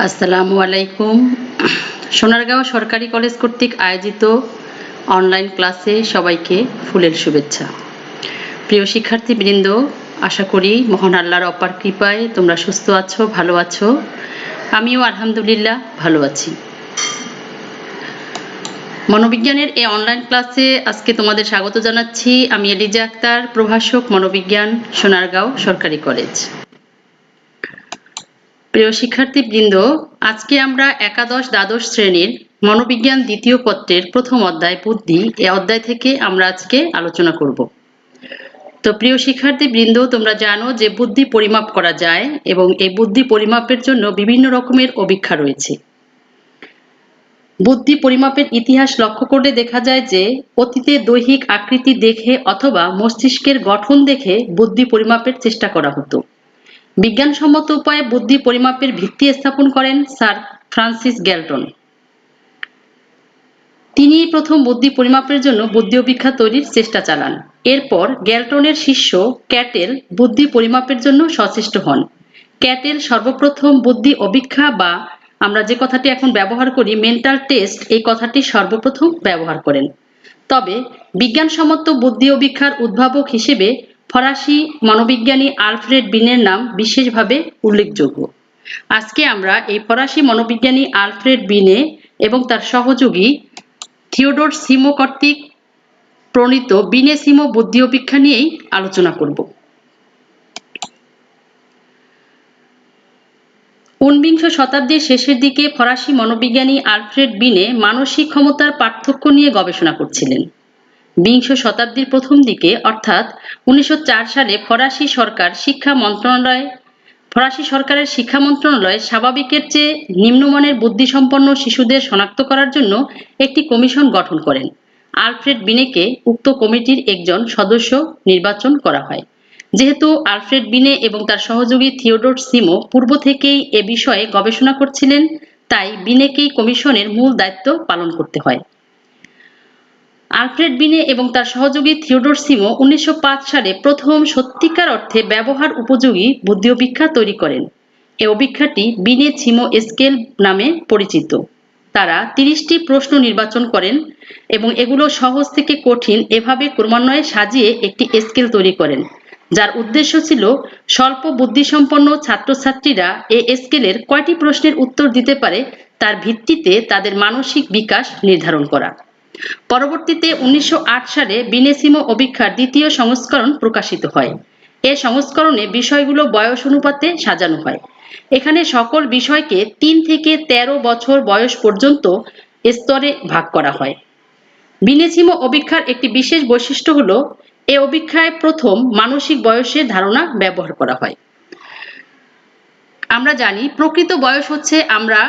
আসসালামু আলাইকুম। সোনারগাঁও সরকারি কলেজ কর্তৃক আয়োজিত অনলাইন ক্লাসে সবাইকে ফুলের শুভেচ্ছা। প্রিয় শিক্ষার্থীবৃন্দ, আশা করি মহান আল্লাহর অপার কৃপায় তোমরা সুস্থ আছো, ভালো আছো। আমিও আলহামদুলিল্লাহ ভালো আছি। মনোবিজ্ঞানের এই অনলাইন ক্লাসে আজকে তোমাদের স্বাগত জানাচ্ছি। আমি এলিজা আক্তার, প্রভাষক মনোবিজ্ঞান, সোনারগাঁও সরকারি কলেজ। প্রিয় শিক্ষার্থীবৃন্দ, আজকে আমরা একাদশ দ্বাদশ শ্রেণীর মনোবিজ্ঞান দ্বিতীয় পত্রের প্রথম অধ্যায় বুদ্ধি, এই অধ্যায় থেকে আমরা আজকে আলোচনা করব। তো প্রিয় শিক্ষার্থীবৃন্দ, তোমরা জানো যে বুদ্ধি পরিমাপ করা যায় এবং এই বুদ্ধি পরিমাপের জন্য বিভিন্ন রকমের অভিক্ষা রয়েছে। বুদ্ধি পরিমাপের ইতিহাস লক্ষ্য করলে দেখা যায় যে অতীতে দৈহিক আকৃতি দেখে অথবা মস্তিষ্কের গঠন দেখে বুদ্ধি পরিমাপের চেষ্টা করা হতো। বিজ্ঞানসম্মত উপায়ে বুদ্ধি পরিমাপের ভিত্তি স্থাপন করেন স্যার ফ্রান্সিস গ্যালটন। তিনি প্রথম বুদ্ধি পরিমাপের জন্য বুদ্ধি অভিক্ষা তৈরির চেষ্টা চালান। এরপর গ্যালটনের শিষ্য ক্যাটেল বুদ্ধি পরিমাপের জন্য সচেষ্ট হন। ক্যাটেল সর্বপ্রথম বুদ্ধি অভিক্ষা বা আমরা যে কথাটি এখন ব্যবহার করি মেন্টাল টেস্ট, এই কথাটি সর্বপ্রথম ব্যবহার করেন। তবে বিজ্ঞানসম্মত বুদ্ধি অভিক্ষার উদ্ভাবক হিসেবে ফরাসি মনোবিজ্ঞানী আলফ্রেড বিনের নাম বিশেষভাবে উল্লেখযোগ্য। আজকে আমরা এই ফরাসি মনোবিজ্ঞানী আলফ্রেড বিনে এবং তার সহযোগী থিওডোর সিমো কর্তৃক প্রণীত বিনে সিমো বুদ্ধি অভিক্ষা নিয়েই আলোচনা করব। ঊনবিংশ শতাব্দীর শেষের দিকে ফরাসি মনোবিজ্ঞানী আলফ্রেড বিনে মানসিক ক্ষমতার পার্থক্য নিয়ে গবেষণা করছিলেন। বিংশ শতাব্দীর প্রথম দিকে অর্থাৎ 1904 সালে ফরাসি সরকারের শিক্ষা মন্ত্রণালয় স্বাভাবিকের চেয়ে নিম্নমানের বুদ্ধিসম্পন্ন শিশুদের শনাক্ত করার জন্য একটি কমিশন গঠন করেন। আলফ্রেড বিনেকে উক্ত কমিটির একজন সদস্য নির্বাচন করা হয়। যেহেতু আলফ্রেড বিনে এবং তার সহযোগী থিওডোর সিমো পূর্ব থেকেই এ বিষয়ে গবেষণা করছিলেন, তাই বিনেকেই কমিশনের মূল দায়িত্ব পালন করতে হয়। আলফ্রেড বিনে এবং তার সহযোগী থিওডোর সিমো 1905 সালে প্রথম সত্যিকার অর্থে ব্যবহার উপযোগী বুদ্ধি অভিক্ষা তৈরি করেন। এই অভিক্ষাটি বিনে সিমো স্কেল নামে পরিচিত। তারা 30টি প্রশ্ন নির্বাচন করেন এবং এগুলো সহজ থেকে কঠিন এভাবে ক্রমান্বয়ে সাজিয়ে একটি স্কেল তৈরি করেন, যার উদ্দেশ্য ছিল স্বল্প বুদ্ধিসম্পন্ন ছাত্রছাত্রীরা এই স্কেলের কয়টি প্রশ্নের উত্তর দিতে পারে তার ভিত্তিতে তাদের মানসিক বিকাশ নির্ধারণ করা। পরবর্তীতে 1908 সালে বিনে সিমো অভিক্ষার দ্বিতীয় সংস্করণ প্রকাশিত হয়। এ সংস্করণে বিষয়গুলো বয়স অনুপাতে সাজানো হয়। এখানে সকল বিষয়কে 3 থেকে 13 বছর বয়স পর্যন্ত স্তরে ভাগ করা হয়। বিনে সিমো অভিক্ষার একটি বিশেষ বৈশিষ্ট্য হলো এ অভিক্ষায় প্রথম মানসিক বয়সের ধারণা ব্যবহার করা হয়। আমরা জানি প্রকৃত বয়স হচ্ছে আমরা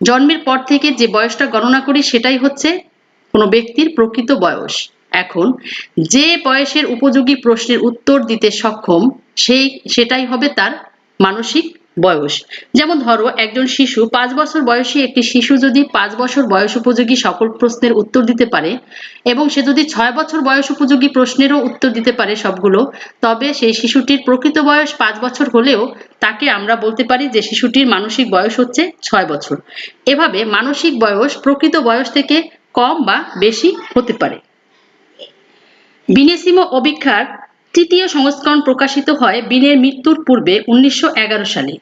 জন্মের পর থেকে যে বয়সটা গণনা করি সেটাই হচ্ছে কোনো ব্যক্তির প্রকৃত বয়স। এখন যে বয়সের উপযোগী প্রশ্নের উত্তর দিতে সক্ষম সেটাই হবে তার মানসিক বয়স। যেমন ধরো একজন শিশু 5 বছর বয়সী একটি শিশু যদি 5 বছর বয়স উপযোগী সকল প্রশ্নের উত্তর দিতে পারে এবং সে যদি 6 বছর বয়স উপযোগী প্রশ্নেরও উত্তর দিতে পারে সবগুলো, তবে সেই শিশুটির প্রকৃত বয়স 5 বছর হলেও তাকে আমরা বলতে পারি যে শিশুটির মানসিক বয়স হচ্ছে 6 বছর। এভাবে মানসিক বয়স প্রকৃত বয়স থেকে কম বা বেশি হতে পারে। বিনে সিমো অভিক্ষার তৃতীয় সংস্করণ প্রকাশিত হয় বিনের মৃত্যুর পূর্বে 1911 সালে।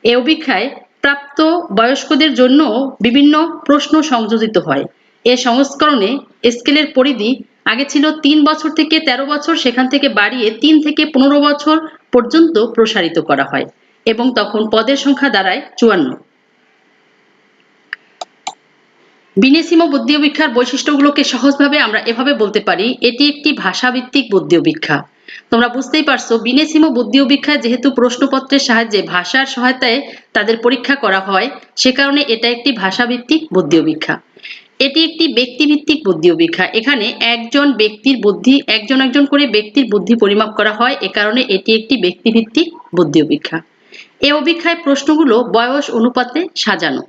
এ অভিক্ষায় প্রাপ্ত বয়স্কদের জন্য বিভিন্ন প্রশ্ন সংযোজিত হয়। এ সংস্করণে স্কেলের পরিধি আগে ছিল 3 বছর থেকে 13 বছর, সেখান থেকে বাড়িয়ে 3 থেকে 15 বছর পর্যন্ত প্রসারিত করা হয় এবং তখন পদের সংখ্যা দাঁড়ায় 54। বিনে সিমো বুদ্ধি অভিক্ষার বৈশিষ্ট্যগুলোকে সহজভাবে আমরা এভাবে বলতে পারি, এটি একটি ভাষাভিত্তিক বুদ্ধি অভিক্ষা। তোমরা বুঝতেই পারছো বিনে সিমো বুদ্ধি অভিক্ষায় যেহেতু প্রশ্নপত্রের সাহায্যে ভাষার সহায়তায় তাদের পরীক্ষা করা হয়, সে কারণে এটা একটি ভাষাভিত্তিক বুদ্ধি অভিক্ষা। এটি একটি ব্যক্তিভিত্তিক বুদ্ধি অভিক্ষা। এখানে একজন করে ব্যক্তির বুদ্ধি পরিমাপ করা হয়, এ কারণে এটি একটি ব্যক্তিভিত্তিক বুদ্ধি অভিক্ষা। এই অভিক্ষায় প্রশ্নগুলো বয়স অনুপাতে সাজানো।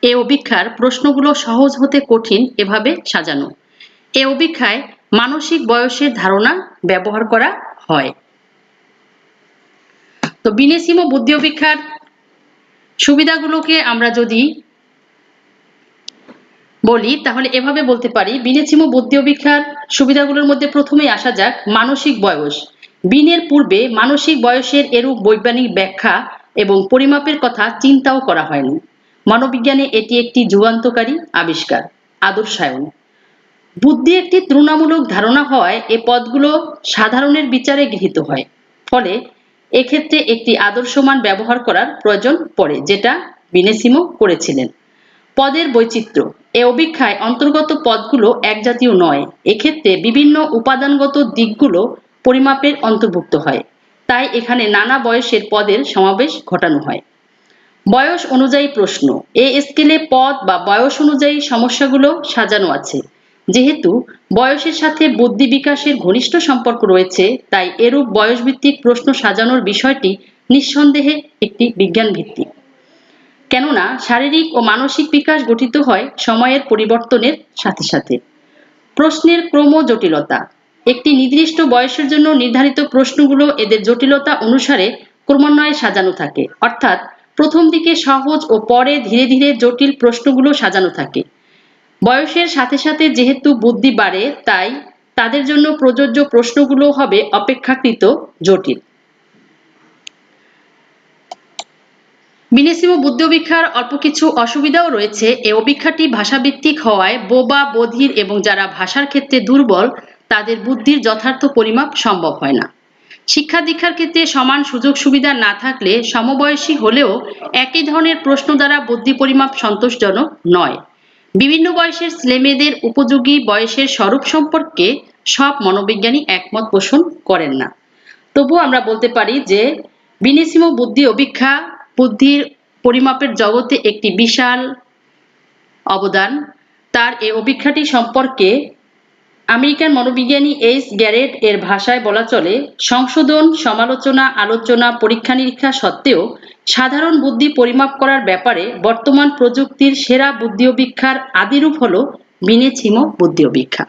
এ অভিক্ষার প্রশ্নগুলো সহজ হতে কঠিন এভাবে সাজানো। এ অভিক্ষায় মানসিক বয়সের ধারণা ব্যবহার করা হয়। তো বিনে সিমো বুদ্ধি অভিক্ষার সুবিধাগুলোকে আমরা যদি বলি তাহলে এভাবে বলতে পারি, বিনেছিমো বুদ্ধি অভিক্ষার সুবিধাগুলোর মধ্যে প্রথমেই আসা যাক মানসিক বয়স। বিনের পূর্বে মানসিক বয়সের এরূপ বৈজ্ঞানিক ব্যাখ্যা এবং পরিমাপের কথা চিন্তাও করা হয়নি। মনোবিজ্ঞানে এটি একটি যুগান্তকারী আবিষ্কার। আদর্শায়ন। বুদ্ধি একটি তুলনামূলক ধারণা হওয়ায় এ পদগুলো সাধারণের বিচারে গৃহীত হয়, ফলে এক্ষেত্রে একটি আদর্শমান ব্যবহার করার প্রয়োজন পড়ে, যেটা বিনেসিমো করেছিলেন। পদের বৈচিত্র্য। এ অভিক্ষায় অন্তর্গত পদগুলো একজাতীয় নয়, এক্ষেত্রে বিভিন্ন উপাদানগত দিকগুলো পরিমাপের অন্তর্ভুক্ত হয়, তাই এখানে নানা বয়সের পদের সমাবেশ ঘটানো হয়। বয়স অনুযায়ী প্রশ্ন। এ স্কেলে পদ বা বয়স অনুযায়ী সমস্যাগুলো সাজানো আছে। যেহেতু বয়সের সাথে বুদ্ধি বিকাশের ঘনিষ্ঠ সম্পর্ক রয়েছে, তাই এরূপ বয়সভিত্তিক প্রশ্ন সাজানোর বিষয়টি নিঃসন্দেহে একটি বিজ্ঞান ভিত্তিক। কেননা শারীরিক ও মানসিক বিকাশ গঠিত হয় সময়ের পরিবর্তনের সাথে সাথে। প্রশ্নের ক্রম জটিলতা। একটি নির্দিষ্ট বয়সের জন্য নির্ধারিত প্রশ্নগুলো এদের জটিলতা অনুসারে ক্রমান্বয়ে সাজানো থাকে, অর্থাৎ প্রথম দিকে সহজ ও পরে ধীরে ধীরে জটিল প্রশ্নগুলো সাজানো থাকে। বয়সের সাথে সাথে যেহেতু বুদ্ধি বাড়ে, তাই তাদের জন্য প্রযোজ্য প্রশ্নগুলো হবে অপেক্ষাকৃত জটিল। বিনেসিমো বুদ্ধি অভিক্ষার অল্প কিছু অসুবিধাও রয়েছে। এ অভিক্ষাটি ভাষাভিত্তিক হওয়ায় বোবা, বধির এবং যারা ভাষার ক্ষেত্রে দুর্বল তাদের বুদ্ধির যথার্থ পরিমাপ সম্ভব হয় না। শিক্ষা দীক্ষার ক্ষেত্রে সমান সুযোগ সুবিধা না থাকলে সমবয়সী হলেও একই ধরনের প্রশ্ন দ্বারা বুদ্ধি পরিমাপ সন্তোষজনক নয়। বিভিন্ন বয়সের ছেলেমেয়েদের উপযোগী বয়সের স্বরূপ সম্পর্কে সব মনোবিজ্ঞানী একমত পোষণ করেন না। তবুও আমরা বলতে পারি যে বিনেসিমো বুদ্ধি অভিক্ষা বুদ্ধির পরিমাপের জগতে একটি বিশাল অবদান। তার এই অভিক্ষাটি সম্পর্কে আমেরিকান মনোবিজ্ঞানী এইচ গ্যারেট এর ভাষায় বলা চলে, সংশোধন, সমালোচনা, আলোচনা, পরীক্ষা নিরীক্ষা সত্ত্বেও সাধারণ বুদ্ধি পরিমাপ করার ব্যাপারে বর্তমান প্রযুক্তির সেরা বুদ্ধি অভিক্ষার আদিরূপ হলো বিনেসিমো বুদ্ধি অভিক্ষা।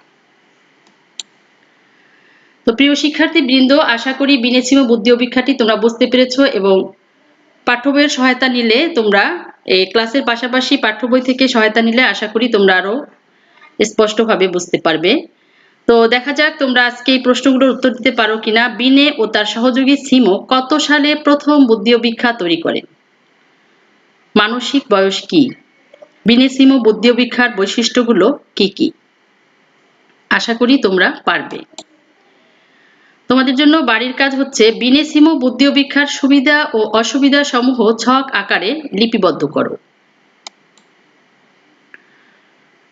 তো প্রিয় শিক্ষার্থী বৃন্দ, আশা করি বিনেসিমো বুদ্ধি অভিক্ষাটি তোমরা বুঝতে পেরেছো এবং পাঠ্য বইয়ের সহায়তা নিলে তোমরা এই ক্লাসের পাশাপাশি পাঠ্য বই থেকে সহায়তা নিলে আশা করি তোমরা আরো স্পষ্টভাবে বুঝতে পারবে। তো দেখা যাক তোমরা আজকে এই প্রশ্নগুলোর উত্তর দিতে পারো কিনা। বিনে ও তার সহযোগী সিমো কত সালে প্রথম বুদ্ধি অভিক্ষা তৈরি করে? মানসিক বয়স কি? বিনেসিমো বুদ্ধি অভিক্ষার বৈশিষ্ট্যগুলো কি কি? আশা করি তোমরা পারবে। তোমাদের জন্য বাড়ির কাজ হচ্ছে বিনেসিমো বুদ্ধি অভিক্ষার সুবিধা ও অসুবিধা সমূহ ছক আকারে লিপিবদ্ধ করো।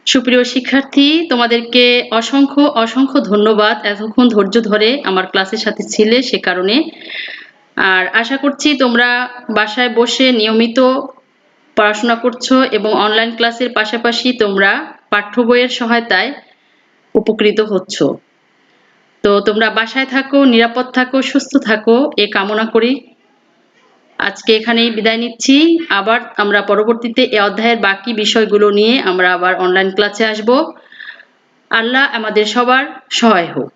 সুপ্রিয় শিক্ষার্থী, তোমাদেরকে অসংখ্য অসংখ্য ধন্যবাদ এতক্ষণ ধৈর্য ধরে আমার ক্লাসের সাথে ছিলে সে কারণে। আর আশা করছি তোমরা বাসায় বসে নিয়মিত পড়াশোনা করছো এবং অনলাইন ক্লাসের পাশাপাশি তোমরা পাঠ্য বইয়ের সহায়তায় উপকৃত হচ্ছ। তো তোমরা বাসায় থাকো, নিরাপদ থাকো, সুস্থ থাকো এ কামনা করি আজকে এখানেই বিদায় নিচ্ছি। আবার আমরা পরবর্তীতে এই অধ্যায়ের বাকি বিষয়গুলো নিয়ে আমরা আবার অনলাইন ক্লাসে আসব। আল্লাহ আমাদের সবার সহায় হোক।